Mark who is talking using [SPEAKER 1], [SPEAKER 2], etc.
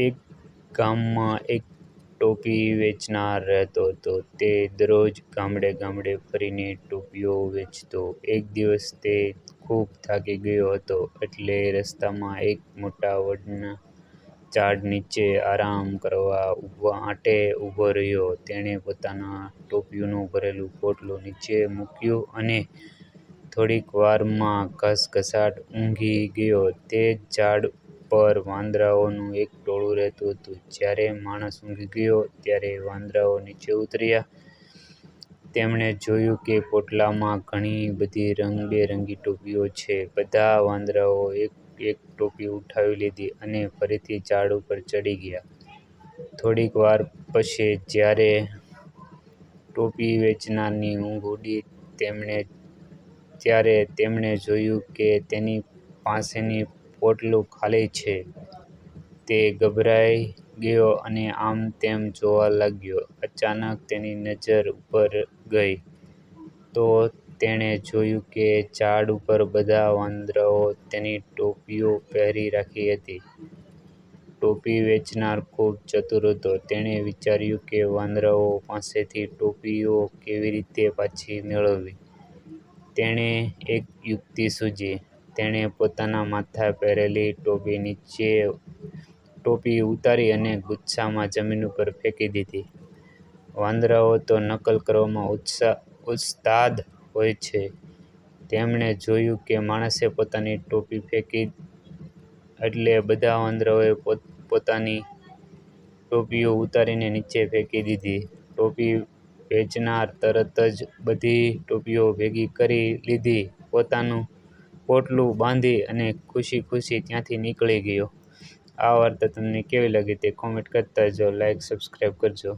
[SPEAKER 1] એક ગામમાં એક ટોપી વેચનાર રહેતો હતો. તે દરરોજ ગામડે ગામડે ફરીને ટોપીઓ વેચતો. એક દિવસ તે ખૂબ થાકી ગયો હતો એટલે રસ્તામાં એક મોટા વડના ઝાડ નીચે આરામ કરવા માટે ઊભો રહ્યો. તેણે પોતાના ટોપીઓનું ભરેલું પોટલું નીચે મૂક્યું અને થોડીક વારમાં ઘસઘસાટ ઊંઘી ગયો. તે જ ઝાડ પર વાંદરાઓનું એક ટોળું રહેતું હતું. જ્યારે માણસ ઊંઘી ગયો ત્યારે વાંદરાઓ નીચે ઉતર્યા. તેમણે જોયું કે પોટલામાં ઘણી બધી રંગબેરંગી ટોપીઓ છે. બધા વાંદરાઓએ એક એક ટોપી ઉઠાવી લીધી અને ફરીથી ઝાડ ઉપર ચડી ગયા. થોડીક વાર પછી જ્યારે ટોપી વેચનારની ઊંઘ ઉડી ત્યારે તેમણે જોયું કે તેની પાસેનું પોટલું ખાલી છે. તે ગભરાઈ ગયો અને આમ તેમ જોવા લાગ્યો. અચાનક તેની નજર ઉપર ગઈ તો તેણે જોયું કે ઝાડ ઉપર બધા વાંદરાઓએ તેની ટોપીઓ પહેરી રાખી હતી. ટોપી વેચનાર ખૂબ ચતુર હતો. તેણે વિચાર્યું કે વાંદરાઓ પાસેથી ટોપીઓ કેવી રીતે પાછી મેળવવી. તેણે એક યુક્તિ સૂઝી. તેણે પોતાના માથે પહેરેલી ટોપી ઉતારી અને ગુસ્સામાં જમીન ઉપર ફેંકી દીધી. વાંદરાઓ તો નકલ કરવામાં ઉસ્તાદ હોય છે. તેમણે જોયું કે માણસે પોતાની ટોપી ફેંકી એટલે બધા વાંદરાઓએ પોતપોતાની ટોપીઓ ઉતારીને નીચે ફેંકી દીધી. ટોપી વેચનાર તરત જ બધી ટોપીઓ ભેગી કરી લીધી, પોતાનું પોટલું બાંધી અને ખુશી ખુશી ત્યાંથી નીકળી ગયો. આ વાર્તા તમને કેવી લાગી તે કોમેન્ટ કરતા જજો. લાઈક સબસ્ક્રાઈબ કરજો.